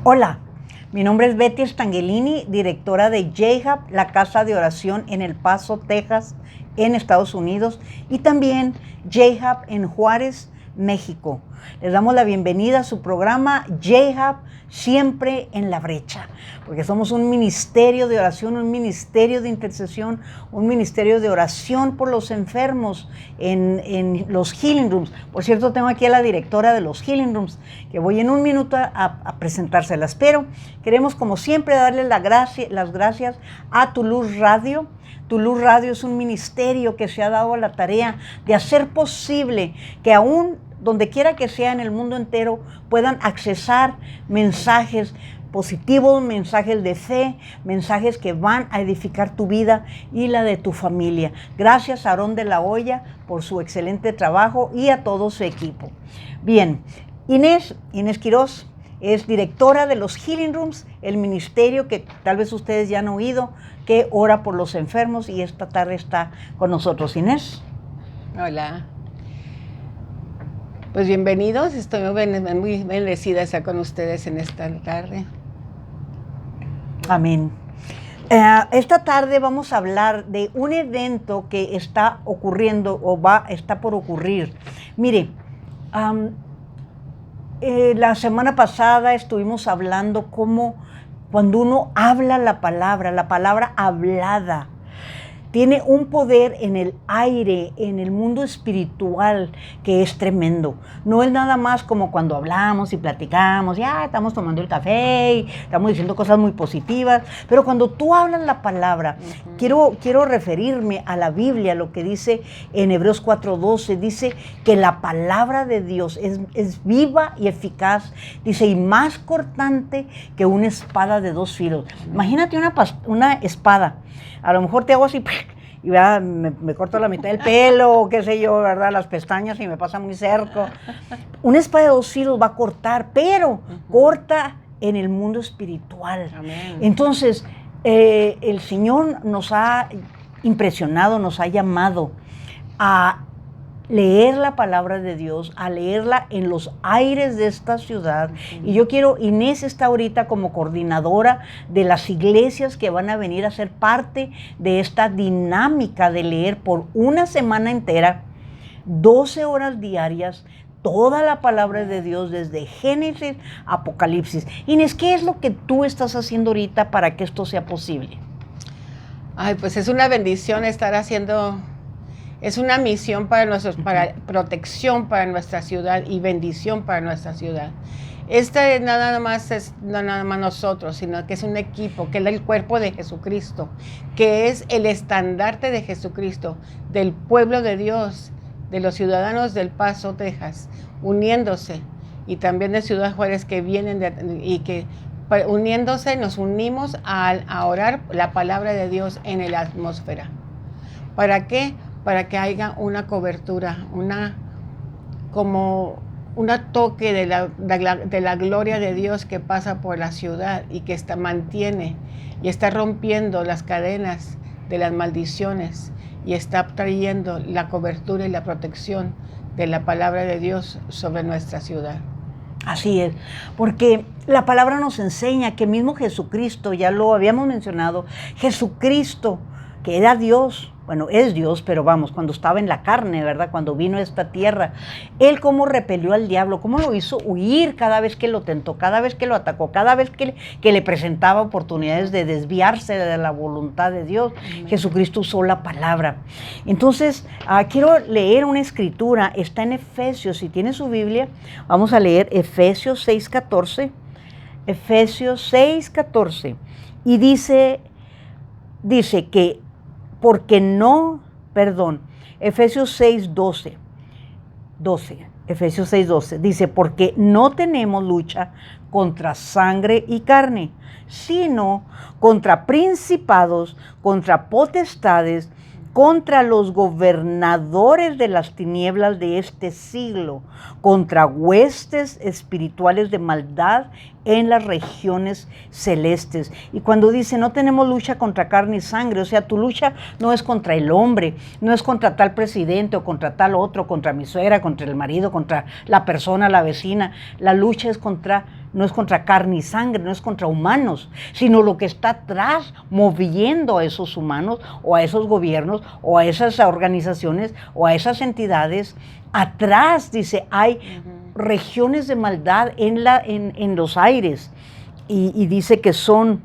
Hola, mi nombre es Betty Stangelini, directora de J-Hub, la casa de oración en El Paso, Texas, en Estados Unidos, y también J-Hub en Juárez, México. Les damos la bienvenida a su programa J-Hub, siempre en la brecha, porque somos un ministerio de oración, un ministerio de intercesión, un ministerio de oración por los enfermos en los Healing Rooms. Por cierto, tengo aquí a la directora de los Healing Rooms, que voy en un minuto a presentárselas, pero queremos como siempre darle las gracias a Tu Luz Radio. Tu Luz Radio es un ministerio que se ha dado a la tarea de hacer posible que aún donde quiera que sea en el mundo entero puedan accesar mensajes positivos, mensajes de fe, mensajes que van a edificar tu vida y la de tu familia. Gracias a Aarón de la Hoya por su excelente trabajo y a todo su equipo. Bien, Inés Quiroz es directora de los Healing Rooms, el ministerio que tal vez ustedes ya han oído, que ora por los enfermos, y esta tarde está con nosotros. Inés. Hola. Pues bienvenidos, estoy muy bendecida de estar con ustedes en esta tarde. Amén. Esta tarde vamos a hablar de un evento que está ocurriendo o está por ocurrir. Mire, la semana pasada estuvimos hablando cómo cuando uno habla la palabra hablada, tiene un poder en el aire, en el mundo espiritual, que es tremendo. No es nada más como cuando hablamos y platicamos, ya estamos tomando el café y estamos diciendo cosas muy positivas, pero cuando tú hablas la palabra, quiero referirme a la Biblia, lo que dice en Hebreos 4:12, dice que la palabra de Dios es viva y eficaz, dice, y más cortante que una espada de dos filos. Imagínate una espada. A lo mejor te hago así y me corto la mitad del pelo, qué sé yo, ¿verdad? Las pestañas y me pasa muy cerca. Una espada de dos filos va a cortar, pero corta en el mundo espiritual. Amén. Entonces, el Señor nos ha impresionado, nos ha llamado a leer la palabra de Dios, a leerla en los aires de esta ciudad. Y yo quiero, Inés está ahorita como coordinadora de las iglesias que van a venir a ser parte de esta dinámica de leer por una semana entera, 12 horas diarias, toda la palabra de Dios desde Génesis a Apocalipsis. Inés, ¿qué es lo que tú estás haciendo ahorita para que esto sea posible? Ay, pues es una bendición estar haciendo. Es una misión para protección para nuestra ciudad y bendición para nuestra ciudad. Esta no nada más nosotros, sino que es un equipo, que es el cuerpo de Jesucristo, que es el estandarte de Jesucristo, del pueblo de Dios, de los ciudadanos del Paso, Texas, uniéndose, y también de Ciudad Juárez que vienen uniéndose nos unimos a orar la palabra de Dios en la atmósfera. ¿Para qué? Para que haya una cobertura, como un toque de la gloria de Dios que pasa por la ciudad y que mantiene y está rompiendo las cadenas de las maldiciones y está trayendo la cobertura y la protección de la palabra de Dios sobre nuestra ciudad. Así es, porque la palabra nos enseña que mismo Jesucristo, ya lo habíamos mencionado, Jesucristo, que era Dios, bueno, es Dios, pero vamos, cuando estaba en la carne, ¿verdad? Cuando vino a esta tierra, Él cómo repelió al diablo, cómo lo hizo huir cada vez que lo tentó, cada vez que lo atacó, cada vez que le presentaba oportunidades de desviarse de la voluntad de Dios. Amén. Jesucristo usó la palabra. Entonces, quiero leer una escritura, está en Efesios, si tiene su Biblia, vamos a leer Efesios 6:14, Efesios 6:14, y dice que Efesios 6:12, Efesios 6:12, dice, porque no tenemos lucha contra sangre y carne, sino contra principados, contra potestades, contra los gobernadores de las tinieblas de este siglo, contra huestes espirituales de maldad en las regiones celestes. Y cuando dice no tenemos lucha contra carne y sangre, o sea, tu lucha no es contra el hombre, no es contra tal presidente o contra tal otro, contra mi suegra, contra el marido, contra la persona, la vecina. La lucha es contra no es contra carne y sangre, no es contra humanos, sino lo que está atrás moviendo a esos humanos o a esos gobiernos o a esas organizaciones o a esas entidades. Atrás, dice, hay regiones de maldad en los aires y dice que son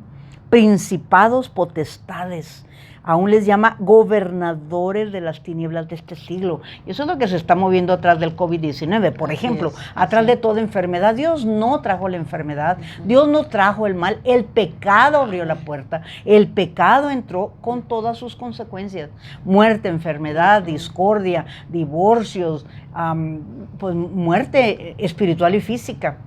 principados, potestades. Aún les llama gobernadores de las tinieblas de este siglo. Y eso es lo que se está moviendo atrás del COVID-19, por ejemplo, atrás de toda enfermedad. Dios no trajo la enfermedad, Dios no trajo el mal, el pecado abrió la puerta, el pecado entró con todas sus consecuencias. Muerte, enfermedad, discordia, divorcios, pues muerte espiritual y física.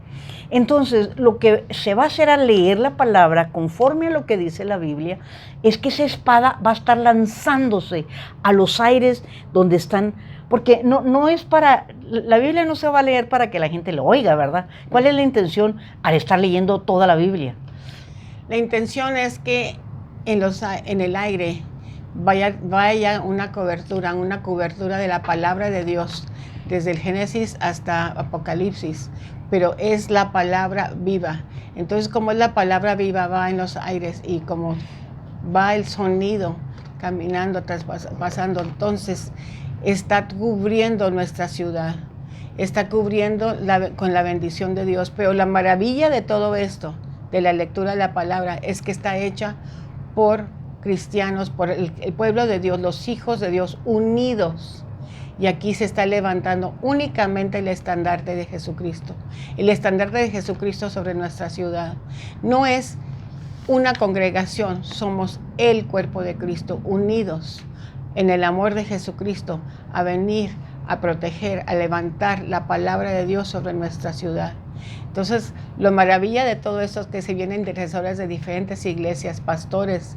Entonces, lo que se va a hacer al leer la palabra, conforme a lo que dice la Biblia, es que esa espada va a estar lanzándose a los aires donde están, porque no es para, la Biblia no se va a leer para que la gente lo oiga, ¿verdad? ¿Cuál es la intención al estar leyendo toda la Biblia? La intención es que en el aire vaya una cobertura de la palabra de Dios, desde el Génesis hasta Apocalipsis, pero es la palabra viva. Entonces, como es la palabra viva, va en los aires y como va el sonido caminando, pasando, entonces está cubriendo nuestra ciudad, está cubriendo con la bendición de Dios. Pero la maravilla de todo esto, de la lectura de la palabra, es que está hecha por cristianos, por el pueblo de Dios, los hijos de Dios unidos. Y aquí se está levantando únicamente el estandarte de Jesucristo. El estandarte de Jesucristo sobre nuestra ciudad. No es una congregación, somos el cuerpo de Cristo, unidos en el amor de Jesucristo, a venir, a proteger, a levantar la palabra de Dios sobre nuestra ciudad. Entonces, lo maravilla de todo esto es que se vienen intercesores de diferentes iglesias, pastores,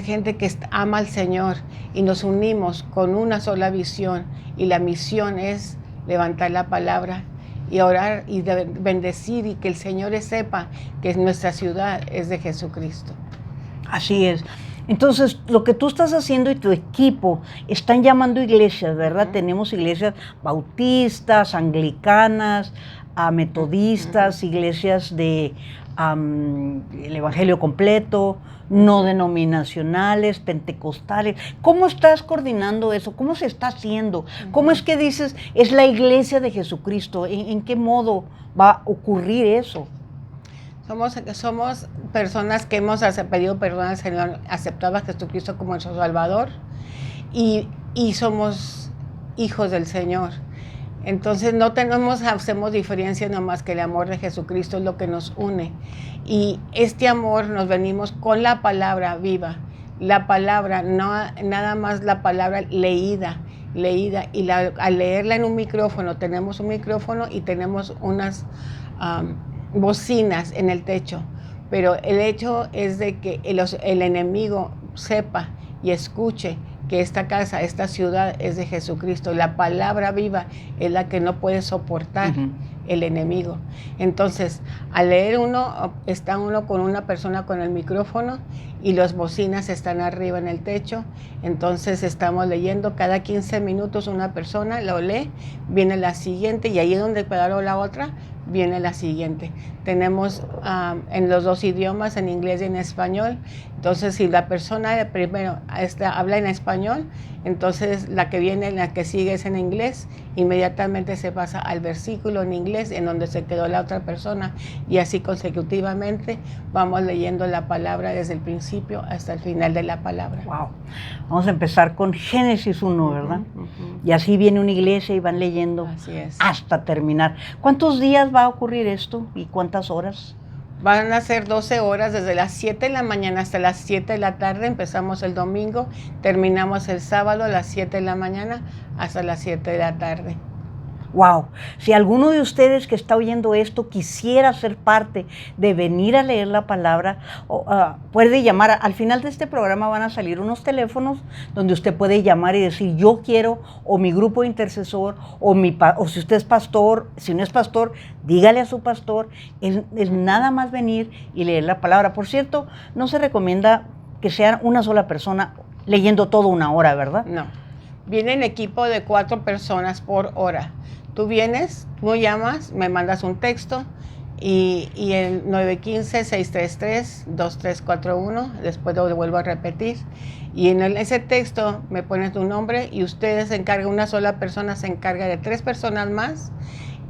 gente que ama al Señor, y nos unimos con una sola visión, y la misión es levantar la palabra y orar y bendecir, y que el Señor sepa que nuestra ciudad es de Jesucristo. Así es. Entonces, lo que tú estás haciendo y tu equipo están llamando iglesias, ¿verdad? Tenemos iglesias bautistas, anglicanas, metodistas, iglesias de el Evangelio completo, no denominacionales, pentecostales. ¿Cómo estás coordinando eso? ¿Cómo se está haciendo? ¿Cómo es que dices, es la iglesia de Jesucristo? ¿En qué modo va a ocurrir eso? Somos personas que hemos pedido perdón al Señor, aceptado a Jesucristo como nuestro Salvador, y somos hijos del Señor. Entonces hacemos diferencia nomás, que el amor de Jesucristo es lo que nos une. Y este amor nos venimos con la palabra viva. La palabra, no nada más la palabra leída. Y al leerla en un micrófono, tenemos un micrófono y tenemos unas bocinas en el techo. Pero el hecho es de que el enemigo sepa y escuche que esta casa, esta ciudad es de Jesucristo. La palabra viva es la que no puede soportar el enemigo. Entonces, al leer está uno con una persona con el micrófono y las bocinas están arriba en el techo. Entonces, estamos leyendo cada 15 minutos una persona, lo lee, viene la siguiente, y ahí donde paró la otra, viene la siguiente. Tenemos en los dos idiomas, en inglés y en español. Entonces, si la persona primero habla en español, entonces la que sigue es en inglés, inmediatamente se pasa al versículo en inglés en donde se quedó la otra persona, y así consecutivamente vamos leyendo la palabra desde el principio hasta el final de la palabra. Wow. Vamos a empezar con Génesis 1, ¿verdad? Y así viene una iglesia y van leyendo hasta terminar. ¿Cuántos días va a ocurrir esto y cuántas horas? Van a ser 12 horas, desde las 7 de la mañana hasta las 7 de la tarde. Empezamos el domingo, terminamos el sábado a las 7 de la mañana hasta las 7 de la tarde. Wow, si alguno de ustedes que está oyendo esto quisiera ser parte de venir a leer la palabra, puede llamar. Al final de este programa van a salir unos teléfonos donde usted puede llamar y decir, yo quiero, o mi grupo de intercesor, o si usted es pastor. Si no es pastor, dígale a su pastor. Es nada más venir y leer la palabra. Por cierto, no se recomienda que sea una sola persona leyendo todo una hora, ¿verdad? No, viene en equipo de 4 personas por hora. Tú vienes, tú llamas, me mandas un texto y el 915-633-2341, después lo vuelvo a repetir. Y en ese texto me pones tu nombre y ustedes se encargan, una sola persona se encarga de 3 personas más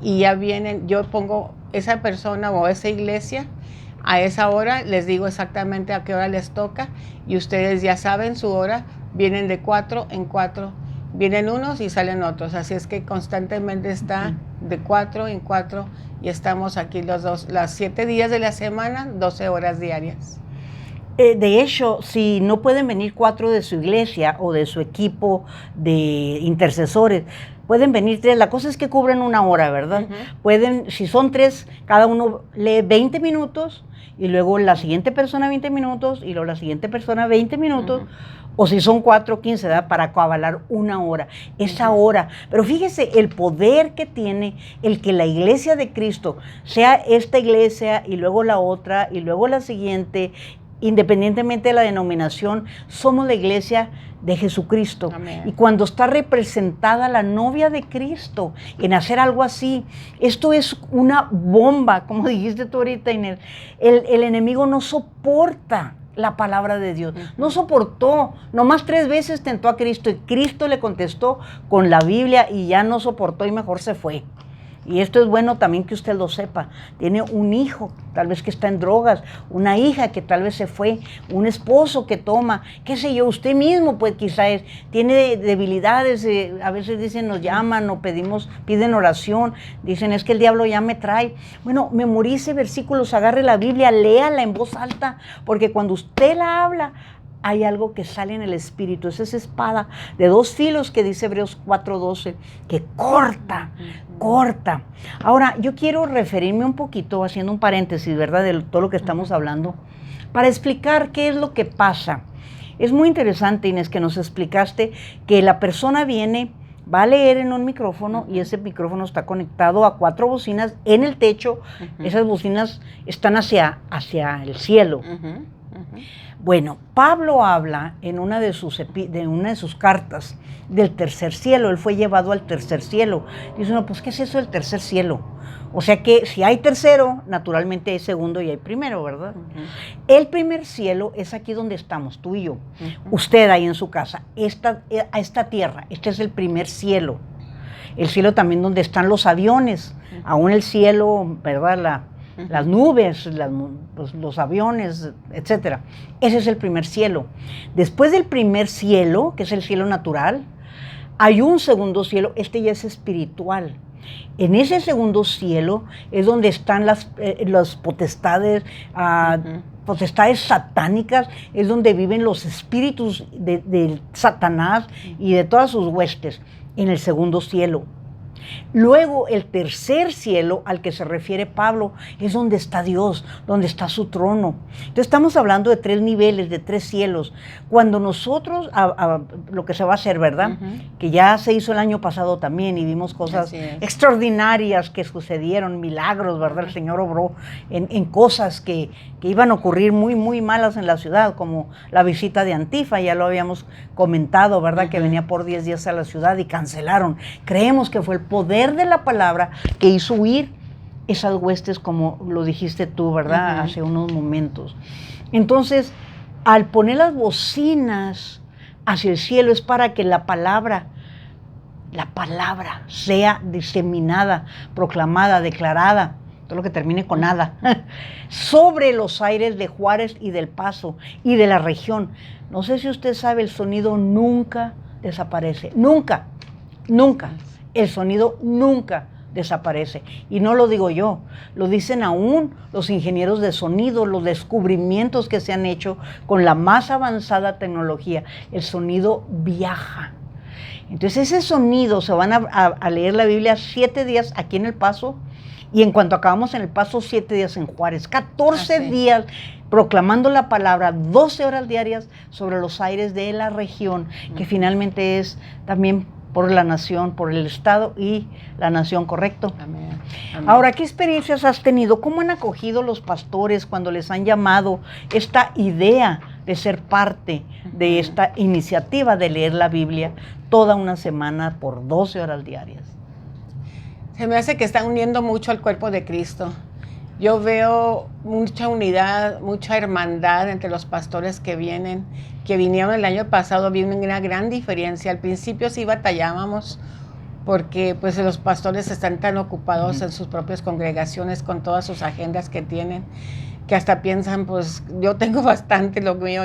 y ya vienen, yo pongo esa persona o esa iglesia a esa hora, les digo exactamente a qué hora les toca y ustedes ya saben su hora, vienen de 4 en 4, vienen unos y salen otros, así es que constantemente está de 4 en 4 y estamos aquí los 7 días de la semana, 12 horas diarias. De hecho, si no pueden venir 4 de su iglesia o de su equipo de intercesores, pueden venir 3. La cosa es que cubren 1 hora, ¿verdad? Pueden, si son 3, cada uno lee 20 minutos y luego la siguiente persona 20 minutos y luego la siguiente persona 20 minutos. O si son 4 o 15, ¿verdad? Para avalar 1 hora, esa hora. Pero fíjese el poder que tiene el que la iglesia de Cristo sea esta iglesia y luego la otra y luego la siguiente, independientemente de la denominación, somos la iglesia de Jesucristo. Amén. Y cuando está representada la novia de Cristo en hacer algo así, esto es una bomba, como dijiste tú ahorita, Inés. El enemigo no soporta la palabra de Dios, no soportó, nomás 3 veces tentó a Cristo y Cristo le contestó con la Biblia y ya no soportó y mejor se fue. Y esto es bueno también que usted lo sepa. Tiene un hijo, tal vez que está en drogas, una hija que tal vez se fue, un esposo que toma, qué sé yo, usted mismo pues quizás tiene debilidades, a veces dicen nos llaman o piden oración, dicen es que el diablo ya me trae. Bueno, memorice versículos, agarre la Biblia, léala en voz alta, porque cuando usted la habla, hay algo que sale en el espíritu, es esa espada de 2 filos que dice Hebreos 4:12, que corta. Ahora, yo quiero referirme un poquito, haciendo un paréntesis, ¿verdad?, de todo lo que estamos hablando, para explicar qué es lo que pasa. Es muy interesante, Inés, que nos explicaste que la persona viene, va a leer en un micrófono y ese micrófono está conectado a 4 bocinas en el techo. Esas bocinas están hacia el cielo. Bueno, Pablo habla en una de sus cartas del tercer cielo. Él fue llevado al tercer cielo. Dice, no, pues, ¿qué es eso del tercer cielo? O sea que si hay tercero, naturalmente hay segundo y hay primero, ¿verdad? El primer cielo es aquí donde estamos, tú y yo. Usted ahí en su casa, a esta tierra, este es el primer cielo. El cielo también donde están los aviones, aún el cielo, ¿verdad?, las nubes, los aviones, etcétera. Ese es el primer cielo. Después del primer cielo, que es el cielo natural, hay un segundo cielo, este ya es espiritual. En ese segundo cielo es donde están las potestades, potestades satánicas, es donde viven los espíritus de Satanás y de todas sus huestes, en el segundo cielo. Luego, el tercer cielo al que se refiere Pablo es donde está Dios, donde está su trono. Entonces estamos hablando de 3 niveles, de 3 cielos. Cuando nosotros, lo que se va a hacer, ¿verdad? Que ya se hizo el año pasado también y vimos cosas extraordinarias que sucedieron, milagros, ¿verdad? El Señor obró en cosas que iban a ocurrir muy, muy malas en la ciudad, como la visita de Antifa, ya lo habíamos comentado, ¿verdad? Que venía por 10 días a la ciudad y cancelaron. Creemos que fue el poder de la palabra que hizo huir esas huestes, como lo dijiste tú, ¿verdad? Hace unos momentos. Entonces, al poner las bocinas hacia el cielo es para que la palabra sea diseminada, proclamada, declarada, todo lo que termine con nada, sobre los aires de Juárez y del Paso y de la región. No sé si usted sabe, el sonido nunca desaparece, nunca. El sonido nunca desaparece. Y no lo digo yo, lo dicen aún los ingenieros de sonido, los descubrimientos que se han hecho con la más avanzada tecnología. El sonido viaja. Entonces ese sonido, se van a leer la Biblia 7 días aquí en El Paso, y en cuanto acabamos en El Paso, 7 días en Juárez, 14 días proclamando la palabra, 12 horas diarias sobre los aires de la región, que finalmente es también por la nación, por el Estado y la nación, ¿correcto? Amén. Ahora, ¿qué experiencias has tenido? ¿Cómo han acogido los pastores cuando les han llamado esta idea de ser parte de esta iniciativa de leer la Biblia toda una semana por 12 horas diarias? Se me hace que están uniendo mucho al cuerpo de Cristo. Yo veo mucha unidad, mucha hermandad entre los pastores que vinieron el año pasado. Vi una gran diferencia. Al principio sí batallábamos porque pues los pastores están tan ocupados en sus propias congregaciones con todas sus agendas que tienen, que hasta piensan, pues yo tengo bastante lo mío,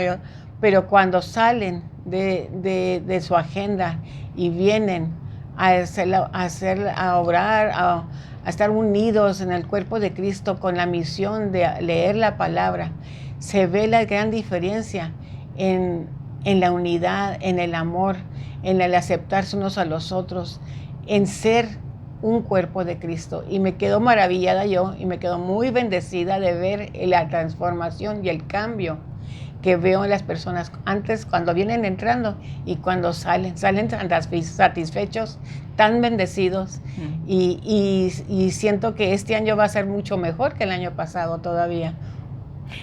pero cuando salen de su agenda y vienen a orar, a estar unidos en el cuerpo de Cristo con la misión de leer la palabra, se ve la gran diferencia en la unidad, en el amor, en el aceptarse unos a los otros, en ser un cuerpo de Cristo. Y me quedo maravillada yo, y me quedo muy bendecida de ver la transformación y el cambio que veo en las personas antes, cuando vienen entrando y cuando salen tan satisfechos, tan bendecidos. Y siento que este año va a ser mucho mejor que el año pasado todavía.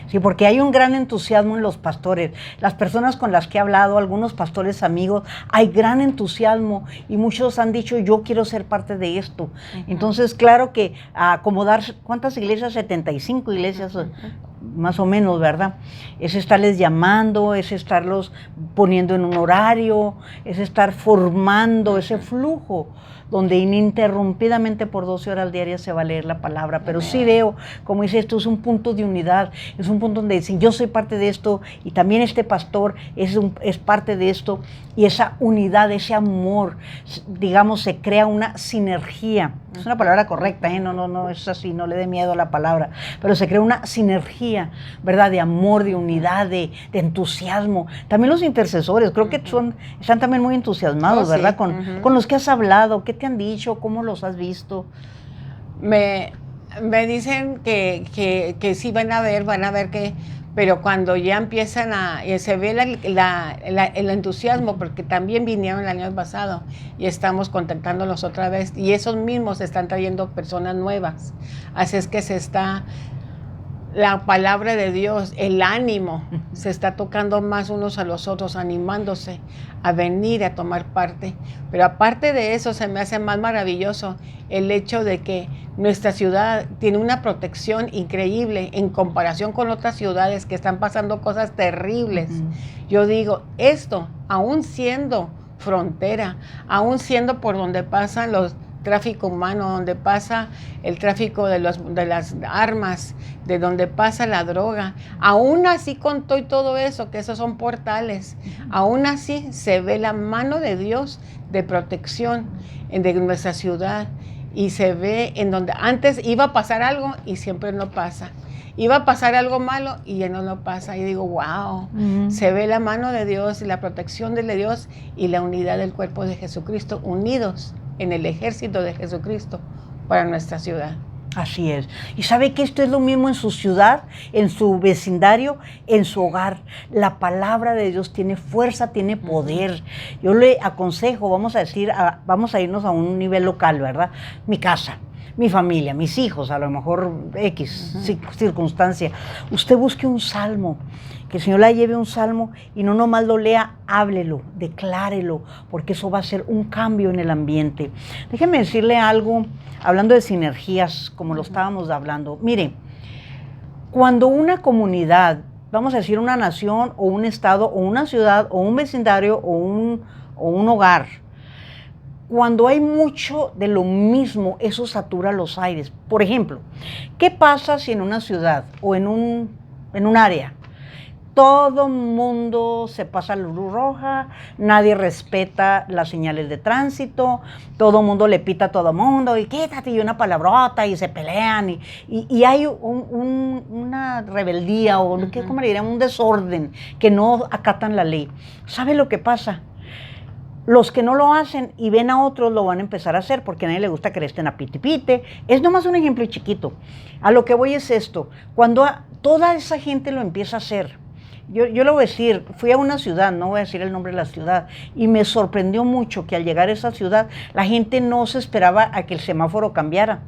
Sí, porque hay un gran entusiasmo en los pastores. Las personas con las que he hablado, algunos pastores amigos, hay gran entusiasmo y muchos han dicho, yo quiero ser parte de esto. Entonces, claro que acomodar, ¿cuántas iglesias? 75 iglesias, más o menos, ¿verdad? Es estarles llamando, es estarlos poniendo en un horario, es estar formando ese flujo donde ininterrumpidamente por 12 horas diarias se va a leer la palabra. Pero sí veo, como dice, esto es un punto de unidad, es un punto donde dicen, yo soy parte de esto y también este pastor es parte de esto, y esa unidad, ese amor, digamos, se crea una sinergia. Es una palabra correcta, no es así, no le dé miedo a la palabra, pero se crea una sinergia, ¿verdad? De amor, de unidad, de entusiasmo. También los intercesores, creo que están también muy entusiasmados, ¿verdad? Sí. Con los que has hablado, ¿qué te han dicho? ¿Cómo los has visto? Me dicen que sí van a ver que, pero cuando ya empiezan se ve el entusiasmo, porque también vinieron el año pasado y estamos contactándolos otra vez, y esos mismos están trayendo personas nuevas. Así es que la palabra de Dios, el ánimo, se está tocando más unos a los otros, animándose a venir a tomar parte. Pero aparte de eso, se me hace más maravilloso el hecho de que nuestra ciudad tiene una protección increíble en comparación con otras ciudades que están pasando cosas terribles. Yo digo, esto, aún siendo frontera, aún siendo por donde pasan los tráfico humano, donde pasa el tráfico de las armas, de donde pasa la droga, aún así con todo eso, que esos son portales, aún así se ve la mano de Dios de protección de nuestra ciudad, y se ve en donde antes iba a pasar algo y siempre no pasa. Iba a pasar algo malo y ya no pasa. Y digo, wow, se ve la mano de Dios y la protección de Dios y la unidad del cuerpo de Jesucristo, unidos en el ejército de Jesucristo para nuestra ciudad. Así es. Y sabe que esto es lo mismo en su ciudad, en su vecindario, en su hogar. La palabra de Dios tiene fuerza, tiene poder. Yo le aconsejo, vamos a irnos a un nivel local, ¿verdad? Mi casa, mi familia, mis hijos, a lo mejor X circunstancia. Usted busque un salmo, que el Señor la lleve un salmo y no nomás lo lea, háblelo, declárelo, porque eso va a ser un cambio en el ambiente. Déjeme decirle algo, hablando de sinergias, como lo estábamos hablando. Mire, cuando una comunidad, vamos a decir una nación o un estado o una ciudad o un vecindario o un hogar, cuando hay mucho de lo mismo, eso satura los aires. Por ejemplo, ¿qué pasa si en una ciudad o en un área todo mundo se pasa la luz roja, nadie respeta las señales de tránsito, todo mundo le pita a todo mundo y quítate y una palabrota y se pelean y hay una rebeldía o ¿cómo le dirían? Un desorden, que no acatan la ley? ¿Sabe lo que pasa? Los que no lo hacen y ven a otros lo van a empezar a hacer, porque a nadie le gusta que le estén a pite. Es nomás un ejemplo chiquito. A lo que voy es esto: cuando toda esa gente lo empieza a hacer. Yo le voy a decir, fui a una ciudad, no voy a decir el nombre de la ciudad, y me sorprendió mucho que al llegar a esa ciudad la gente no se esperaba a que el semáforo cambiara.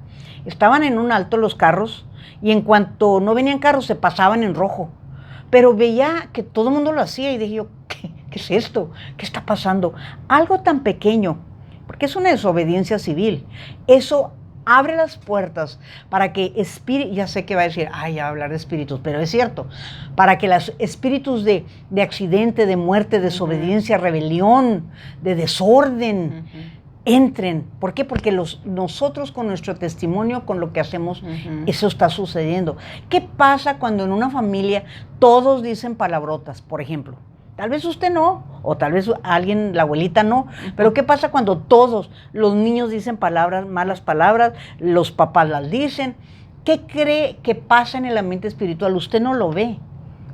Estaban en un alto los carros y en cuanto no venían carros se pasaban en rojo. Pero veía que todo el mundo lo hacía y dije yo, ¿qué es esto? ¿Qué está pasando? Algo tan pequeño, porque es una desobediencia civil, eso abre las puertas para que ya sé que va a decir, ay, ya hablar de espíritus, pero es cierto, para que los espíritus de accidente, de muerte, desobediencia, rebelión, de desorden, entren. ¿Por qué? Porque nosotros con nuestro testimonio, con lo que hacemos, eso está sucediendo. ¿Qué pasa cuando en una familia todos dicen palabrotas, por ejemplo? Tal vez usted no, o tal vez alguien, la abuelita no, pero ¿qué pasa cuando todos los niños dicen malas palabras, los papás las dicen? ¿Qué cree que pasa en el ambiente espiritual? Usted no lo ve.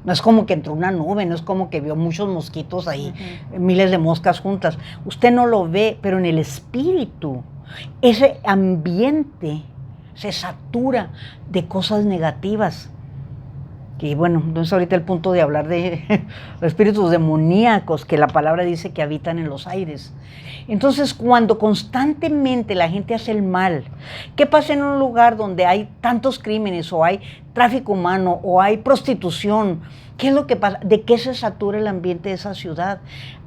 No es como que entró una nube, no es como que vio muchos mosquitos ahí, miles de moscas juntas. Usted no lo ve, pero en el espíritu, ese ambiente se satura de cosas negativas. Y bueno, no es ahorita el punto de hablar de espíritus demoníacos que la palabra dice que habitan en los aires. Entonces, cuando constantemente la gente hace el mal, ¿qué pasa en un lugar donde hay tantos crímenes o hay tráfico humano o hay prostitución? ¿Qué es lo que pasa? ¿De qué se satura el ambiente de esa ciudad?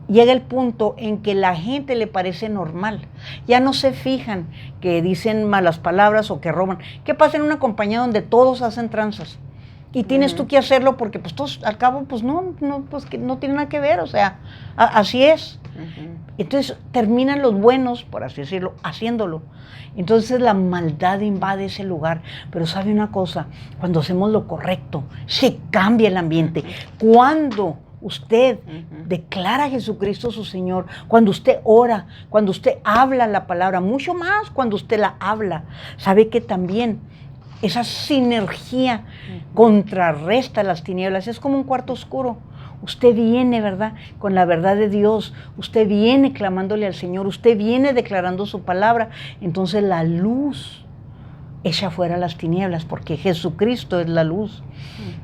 Llega el punto en que la gente le parece normal. Ya no se fijan que dicen malas palabras o que roban. ¿Qué pasa en una compañía donde todos hacen tranzas? Y tienes tú que hacerlo porque pues todos, al cabo, pues pues que no tiene nada que ver, o sea, así es. Entonces terminan los buenos, por así decirlo, haciéndolo. Entonces la maldad invade ese lugar. Pero sabe una cosa, cuando hacemos lo correcto, se cambia el ambiente. Cuando usted declara a Jesucristo su Señor, cuando usted ora, cuando usted habla la palabra, mucho más cuando usted la habla, sabe que también esa sinergia contrarresta las tinieblas. Es como un cuarto oscuro. Usted viene, ¿verdad?, con la verdad de Dios. Usted viene clamándole al Señor. Usted viene declarando su palabra. Entonces la luz echa fuera las tinieblas, porque Jesucristo es la luz.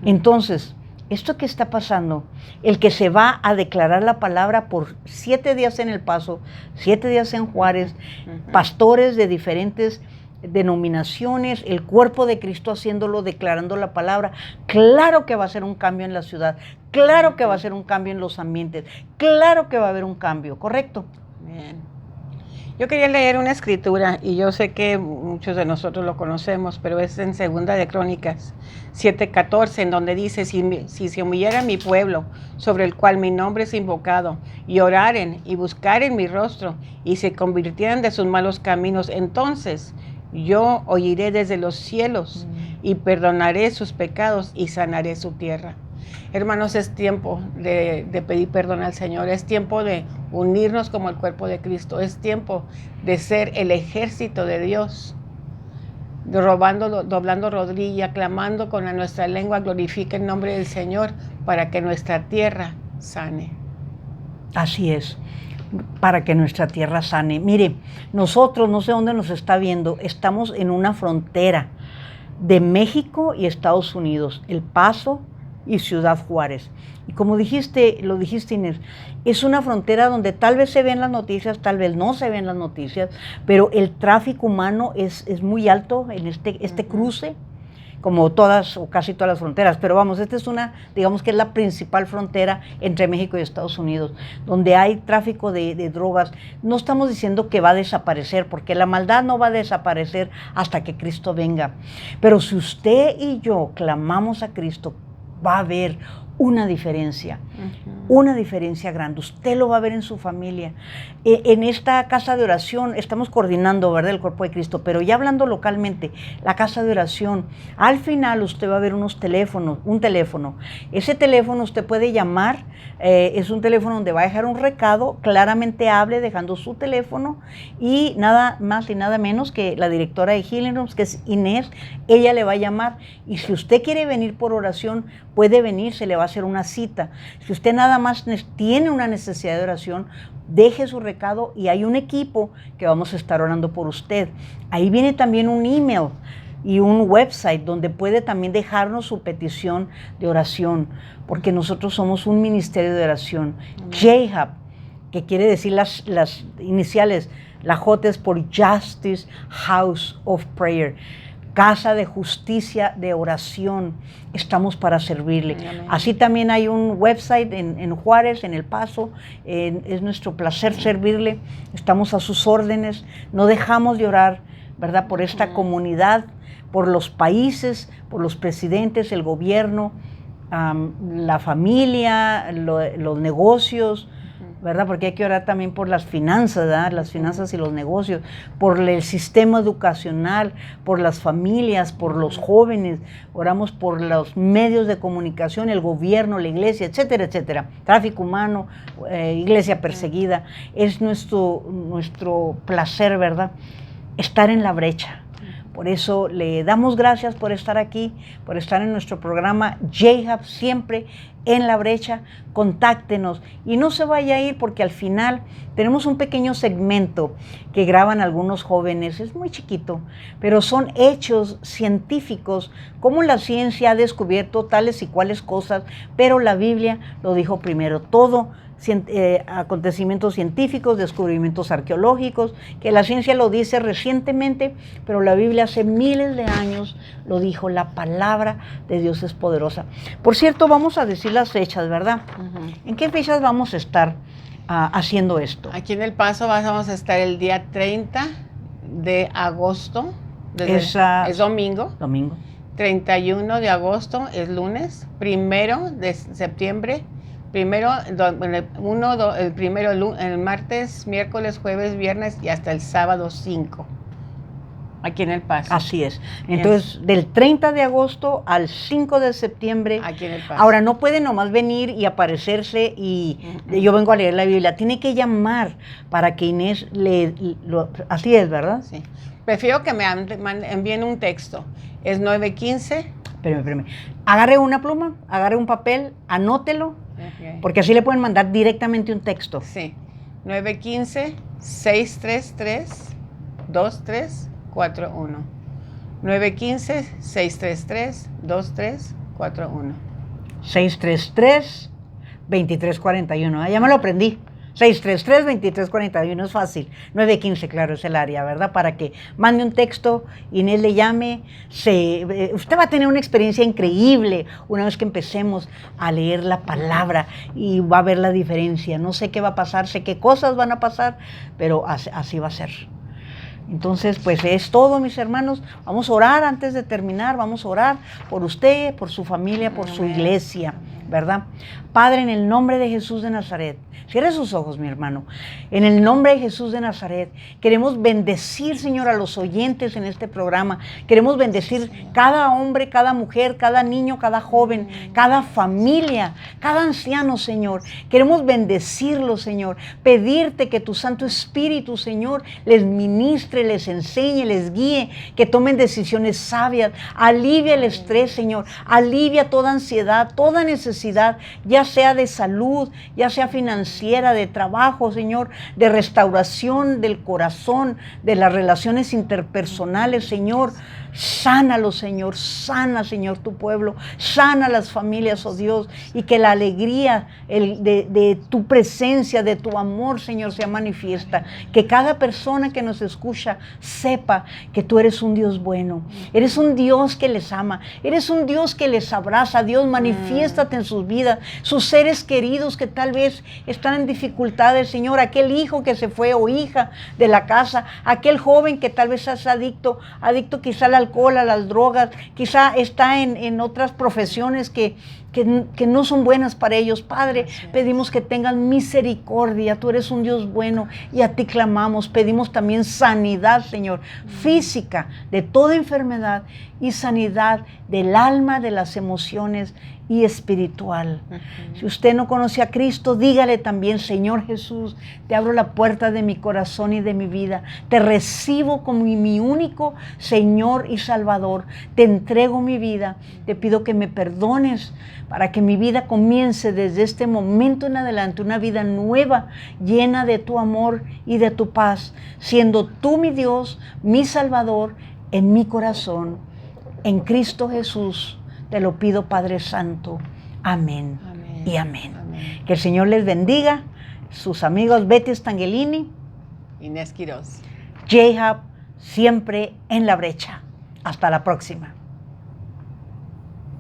Entonces, esto que está pasando, el que se va a declarar la palabra por 7 días en El Paso, 7 días en Juárez, pastores de diferentes denominaciones, el cuerpo de Cristo haciéndolo, declarando la palabra, claro que va a ser un cambio en la ciudad, claro que va a ser un cambio en los ambientes, claro que va a haber un cambio, ¿correcto? Bien. Yo quería leer una escritura, y yo sé que muchos de nosotros lo conocemos, pero es en Segunda de Crónicas 7:14, en donde dice, si se humillara mi pueblo, sobre el cual mi nombre es invocado, y oraren y buscaren mi rostro, y se convirtieran de sus malos caminos, entonces yo oiré desde los cielos y perdonaré sus pecados y sanaré su tierra. Hermanos, es tiempo de pedir perdón al Señor, es tiempo de unirnos como el cuerpo de Cristo, es tiempo de ser el ejército de Dios, doblando rodilla, clamando con nuestra lengua, glorifica el nombre del Señor para que nuestra tierra sane. Así es, para que nuestra tierra sane. Mire, nosotros, no sé dónde nos está viendo, estamos en una frontera de México y Estados Unidos, El Paso y Ciudad Juárez. Y como dijiste, lo dijiste, Inés, es una frontera donde tal vez se ven las noticias, tal vez no se ven las noticias, pero el tráfico humano es muy alto en este cruce, como todas o casi todas las fronteras, pero vamos, esta es digamos que es la principal frontera entre México y Estados Unidos, donde hay tráfico de drogas. No estamos diciendo que va a desaparecer, porque la maldad no va a desaparecer hasta que Cristo venga, pero si usted y yo clamamos a Cristo, va a haber una diferencia grande. Usted lo va a ver en su familia. En esta casa de oración estamos coordinando, ¿verdad?, el cuerpo de Cristo, pero ya hablando localmente, la casa de oración, al final usted va a ver un teléfono. Ese teléfono usted puede llamar, es un teléfono donde va a dejar un recado, claramente hable dejando su teléfono, y nada más y nada menos que la directora de Healing Rooms, que es Inés, ella le va a llamar, y si usted quiere venir por oración, puede venir, se le va a hacer una cita. Si usted nada más tiene una necesidad de oración, deje su recado y hay un equipo que vamos a estar orando por usted. Ahí viene también un email y un website donde puede también dejarnos su petición de oración, porque nosotros somos un ministerio de oración. JHAP, que quiere decir las iniciales, la J es por Justice House of Prayer. Casa de justicia, de oración, estamos para servirle. Amén. Así también hay un website en Juárez, en El Paso, es nuestro placer servirle, estamos a sus órdenes, no dejamos de orar, ¿verdad? Por esta comunidad, por los países, por los presidentes, el gobierno, la familia, los negocios, ¿verdad? Porque hay que orar también por las finanzas, ¿verdad? Las finanzas y los negocios, por el sistema educacional, por las familias, por los jóvenes, oramos por los medios de comunicación, el gobierno, la iglesia, etcétera, etcétera. Tráfico humano, iglesia perseguida. Es nuestro placer, ¿verdad? Estar en la brecha. Por eso le damos gracias por estar aquí, por estar en nuestro programa J-Hub, siempre en la brecha. Contáctenos y no se vaya a ir, porque al final tenemos un pequeño segmento que graban algunos jóvenes, es muy chiquito, pero son hechos científicos, cómo la ciencia ha descubierto tales y cuales cosas, pero la Biblia lo dijo primero. Todo acontecimientos científicos, descubrimientos arqueológicos, que la ciencia lo dice recientemente, pero la Biblia hace miles de años lo dijo. La palabra de Dios es poderosa. Por cierto, vamos a decir las fechas, ¿verdad? ¿En qué fechas vamos a estar haciendo esto? Aquí en El Paso vamos a estar el día 30 de agosto, es domingo. 31 de agosto es lunes, 1 de septiembre, el martes, miércoles, jueves, viernes y hasta el sábado 5, aquí en El Paso. Así es. Entonces, del 30 de agosto al 5 de septiembre. Aquí en El Paso. Ahora, no puede nomás venir y aparecerse y yo vengo a leer la Biblia. Tiene que llamar para que Inés así es, ¿verdad? Sí. Prefiero que me envíen un texto. Es 915. Espérame. Agarre una pluma, agarre un papel, anótelo, porque así le pueden mandar directamente un texto. Sí. 915-633-2341. 915-633-2341. 633-2341. Ya me lo aprendí. 633-2341, es fácil. 915, claro, es el área, ¿verdad? Para que mande un texto, Inés le llame. Usted va a tener una experiencia increíble una vez que empecemos a leer la palabra y va a ver la diferencia. No sé qué va a pasar, sé qué cosas van a pasar, pero así va a ser. Entonces, pues es todo, mis hermanos. Vamos a orar antes de terminar. Vamos a orar por usted, por su familia, por su iglesia, ¿verdad? Padre, en el nombre de Jesús de Nazaret, cierre sus ojos, mi hermano. En el nombre de Jesús de Nazaret, queremos bendecir, Señor, a los oyentes en este programa. Queremos bendecir cada hombre, cada mujer, cada niño, cada joven, cada familia, cada anciano, Señor. Queremos bendecirlos, Señor. Pedirte que tu Santo Espíritu, Señor, les ministre, les enseñe, les guíe, que tomen decisiones sabias. Alivia el estrés, Señor. Alivia toda ansiedad, toda necesidad, ya sea de salud, ya sea financiera, de trabajo, Señor, de restauración del corazón, de las relaciones interpersonales, Señor. Sánalo, Señor, sana, Señor, tu pueblo, sana las familias, oh Dios, y que la alegría de tu presencia, de tu amor, Señor, sea manifiesta. Que cada persona que nos escucha sepa que tú eres un Dios bueno, eres un Dios que les ama, eres un Dios que les abraza. Dios, manifiéstate en sus vidas, sus seres queridos que tal vez están en dificultades, Señor, aquel hijo que se fue o hija de la casa, aquel joven que tal vez es adicto quizá al alcohol, a las drogas, quizá está en otras profesiones que no son buenas para ellos. Padre, pedimos que tengan misericordia. Tú eres un Dios bueno y a ti clamamos. Pedimos también sanidad, Señor, física de toda enfermedad y sanidad del alma, de las emociones y espiritual. Si usted no conoce a Cristo, dígale también: Señor Jesús, te abro la puerta de mi corazón y de mi vida. Te recibo como mi único Señor y Salvador. Te entrego mi vida. Te pido que me perdones para que mi vida comience desde este momento en adelante una vida nueva, llena de tu amor y de tu paz, siendo tú mi Dios, mi Salvador, en mi corazón. En Cristo Jesús te lo pido, Padre Santo. Amén, amén y amén. Amén. Que el Señor les bendiga. Sus amigos Betty Stangelini, Inés Quiroz, J-Hub, siempre en la brecha. Hasta la próxima.